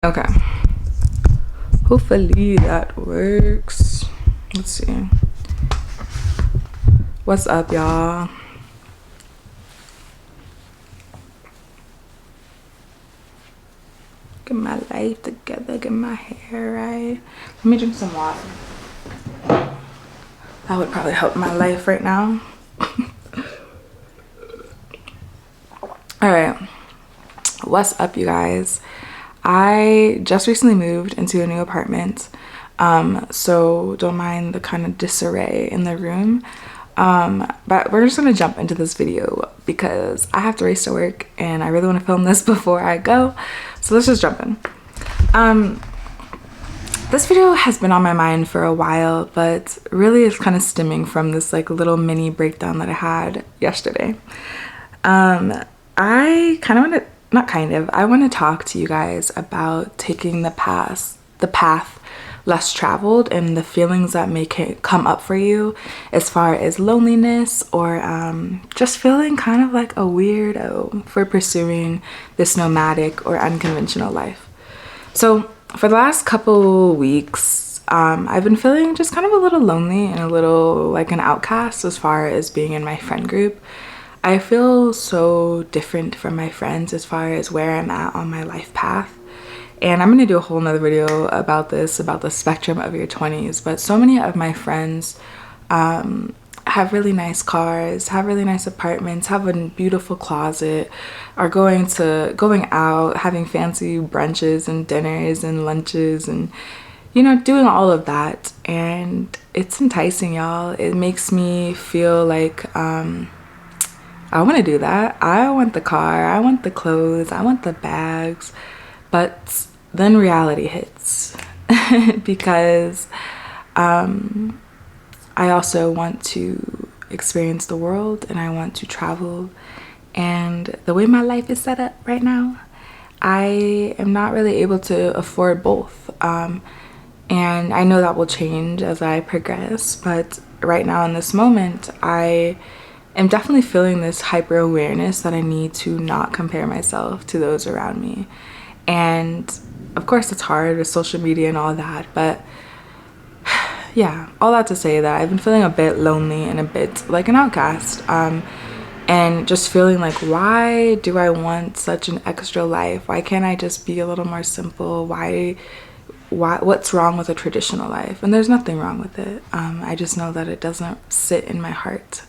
Okay, hopefully that works. Let's see. What's up, y'all? Get my life together, get my hair right. Let me drink some water. That would probably help my life right now. All right, what's up, you guys? I just recently moved into a new apartment, so don't mind the kind of disarray in the room. But we're just gonna jump into this video because I have to race to work and I really want to film this before I go, so let's just jump in. This video has been on my mind for a while, but really it's kind of stemming from this like little mini breakdown that I had yesterday. I want to talk to you guys about taking the path less traveled and the feelings that may come up for you as far as loneliness or just feeling kind of like a weirdo for pursuing this nomadic or unconventional life. So for the last couple weeks, I've been feeling just kind of a little lonely and a little like an outcast as far as being in my friend group. I feel so different from my friends as far as where I'm at on my life path. And I'm going to do a whole nother video about this, about the spectrum of your 20s. But so many of my friends have really nice cars, have really nice apartments, have a beautiful closet, are going out, having fancy brunches and dinners and lunches and, you know, doing all of that. And it's enticing, y'all. It makes me feel like I want to do that. I want the car, I want the clothes, I want the bags. But then reality hits because I also want to experience the world and I want to travel. And the way my life is set up right now, I am not really able to afford both. And I know that will change as I progress. But right now in this moment, I'm definitely feeling this hyper awareness that I need to not compare myself to those around me. And of course it's hard with social media and all that, but yeah, all that to say that I've been feeling a bit lonely and a bit like an outcast, and just feeling like, why do I want such an extra life? Why can't I just be a little more simple? What's wrong with a traditional life? And there's nothing wrong with it. I just know that it doesn't sit in my heart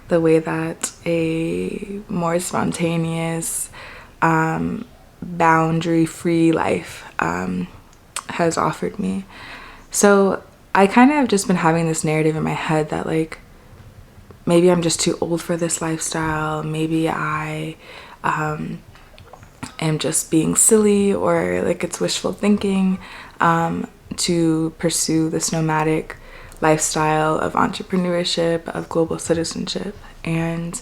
the way that a more spontaneous, boundary-free life has offered me. So I kind of have just been having this narrative in my head that like maybe I'm just too old for this lifestyle. Maybe I am just being silly, or like it's wishful thinking to pursue this nomadic lifestyle of entrepreneurship, of global citizenship. And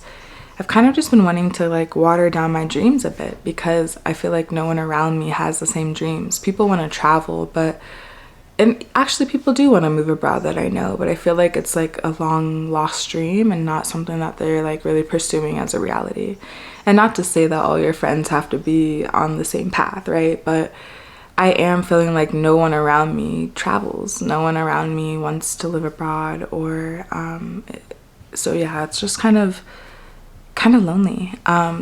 I've kind of just been wanting to like water down my dreams a bit because I feel like no one around me has the same dreams. People want to travel, and actually people do want to move abroad that I know, but I feel like it's like a long lost dream and not something that they're like really pursuing as a reality. And not to say that all your friends have to be on the same path, right? But I am feeling like no one around me travels. No one around me wants to live abroad, or so yeah, it's just kind of lonely.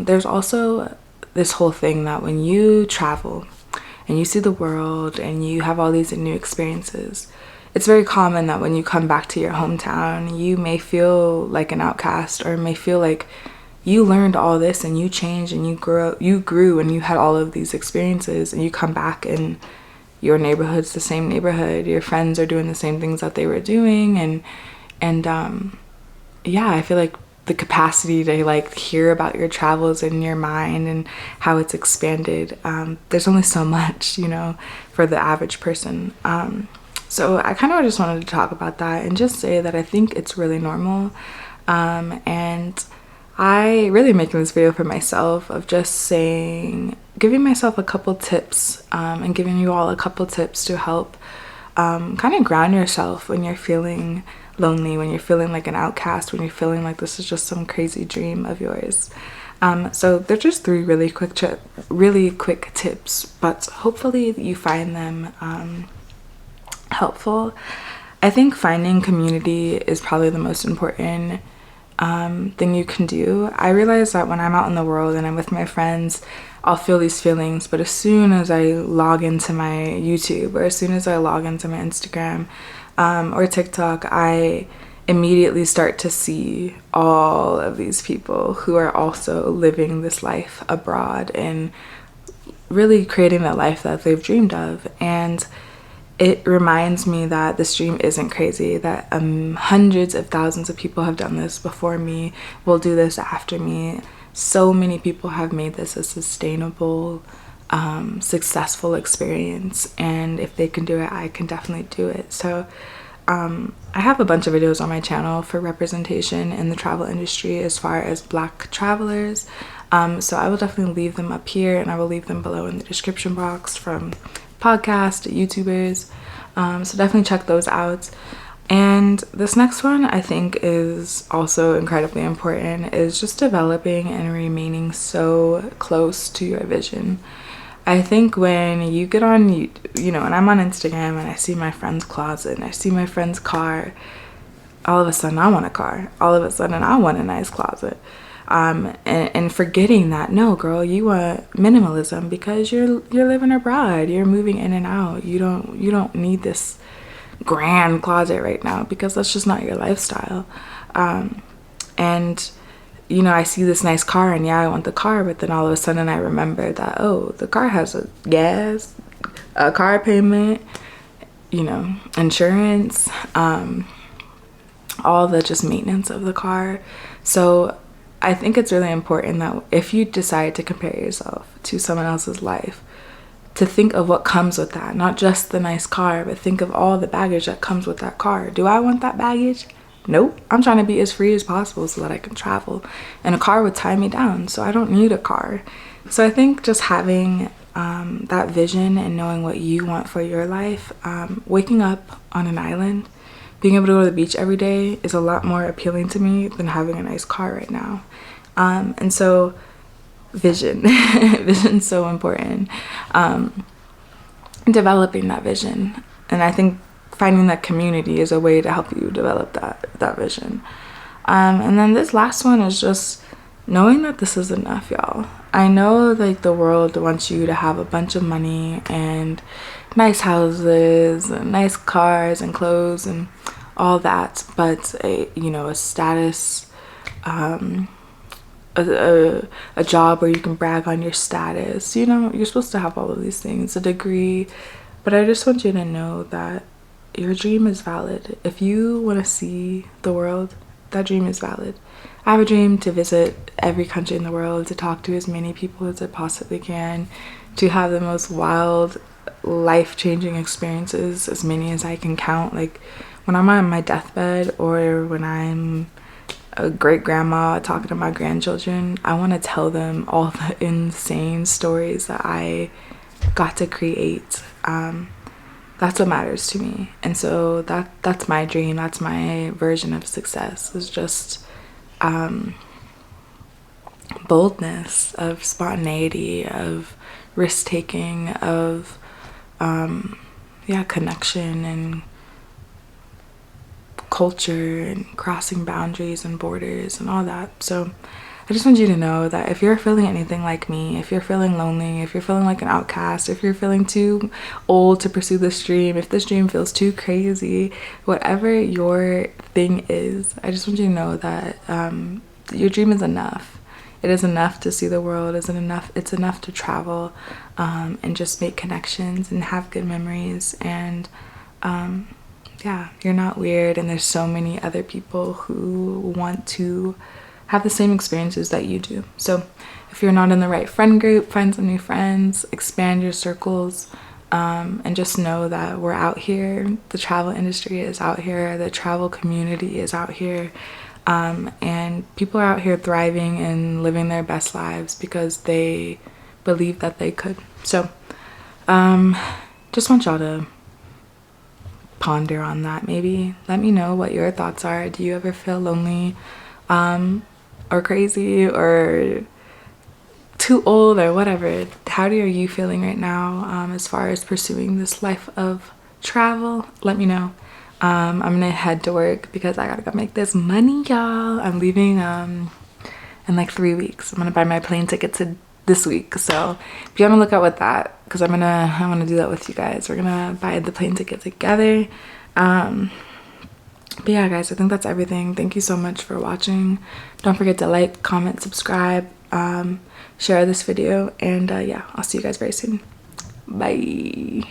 There's also this whole thing that when you travel and you see the world and you have all these new experiences, it's very common that when you come back to your hometown, you may feel like an outcast, or may feel like you learned all this and you changed and you grew and you had all of these experiences, and you come back and your neighborhood's the same neighborhood, your friends are doing the same things that they were doing, and yeah, I feel like the capacity to like hear about your travels in your mind and how it's expanded, there's only so much, you know, for the average person. So I kind of just wanted to talk about that and just say that I think it's really normal, and I really making this video for myself of just saying, giving myself a couple tips, and giving you all a couple tips to help kind of ground yourself when you're feeling lonely, when you're feeling like an outcast, when you're feeling like this is just some crazy dream of yours. So they're just three really quick tips, but hopefully you find them helpful. I think finding community is probably the most important thing you can do. I realize that when I'm out in the world and I'm with my friends, I'll feel these feelings, but as soon as I log into my YouTube, or as soon as I log into my Instagram or TikTok, I immediately start to see all of these people who are also living this life abroad and really creating the life that they've dreamed of. And it reminds me that this dream isn't crazy, that hundreds of thousands of people have done this before me, will do this after me. So many people have made this a sustainable, successful experience, and if they can do it, I can definitely do it. So I have a bunch of videos on my channel for representation in the travel industry as far as Black travelers. So I will definitely leave them up here, and I will leave them below in the description box, from podcasts to YouTubers. So definitely check those out. And this next one I think is also incredibly important, is just developing and remaining so close to your vision. I think when you get on, you know, and I'm on Instagram and I see my friend's closet and I see my friend's car, all of a sudden I want a car. All of a sudden I want a nice closet. And forgetting that, no, girl, you want minimalism because you're living abroad. You're moving in and out. You don't need this grand closet right now, because that's just not your lifestyle. And you know, I see this nice car and yeah, I want the car, but then all of a sudden I remember that, oh, the car has a gas, a car payment, you know, insurance, all the just maintenance of the car. So I think it's really important that if you decide to compare yourself to someone else's life, to think of what comes with that, not just the nice car, but think of all the baggage that comes with that car. Do I want that baggage? Nope. I'm trying to be as free as possible so that I can travel, and a car would tie me down, so I don't need a car. So I think just having that vision and knowing what you want for your life, waking up on an island, being able to go to the beach every day is a lot more appealing to me than having a nice car right now. And so vision vision's so important. Developing that vision, and I think finding that community is a way to help you develop that vision. And then this last one is just knowing that this is enough, y'all. I know like the world wants you to have a bunch of money and nice houses and nice cars and clothes and all that, but a status, a job where you can brag on your status, you know, you're supposed to have all of these things, a degree, but I just want you to know that your dream is valid. If you want to see the world, that dream is valid. I have a dream to visit every country in the world, to talk to as many people as I possibly can, to have the most wild, life-changing experiences, as many as I can count. Like when I'm on my deathbed, or when I'm a great grandma talking to my grandchildren, I want to tell them all the insane stories that I got to create. That's what matters to me. And so that's my dream. That's my version of success, is just boldness, of spontaneity, of risk-taking, of connection and culture and crossing boundaries and borders and all that. So I just want you to know that if you're feeling anything like me, if you're feeling lonely, if you're feeling like an outcast, if you're feeling too old to pursue this dream, if this dream feels too crazy, whatever your thing is, I just want you to know that your dream is enough. It is enough to see the world. It's enough to travel and just make connections and have good memories. And you're not weird, and there's so many other people who want to have the same experiences that you do. So if you're not in the right friend group, find some new friends, expand your circles, and just know that we're out here. The travel industry is out here. The travel community is out here. And people are out here thriving and living their best lives because they believe that they could. So just want y'all to ponder on that. Maybe let me know what your thoughts are. Do you ever feel lonely or crazy, or too old or whatever. How are you feeling right now as far as pursuing this life of travel? Let me know. I'm gonna head to work because I gotta go make this money, y'all. I'm leaving in like 3 weeks. I'm gonna buy my plane ticket to this week, so be on the lookout with that, because I want to do that with you guys. We're gonna buy the plane ticket together. But yeah, guys, I think that's everything. Thank you so much for watching. Don't forget to like, comment, subscribe, share this video, and yeah, I'll see you guys very soon. Bye.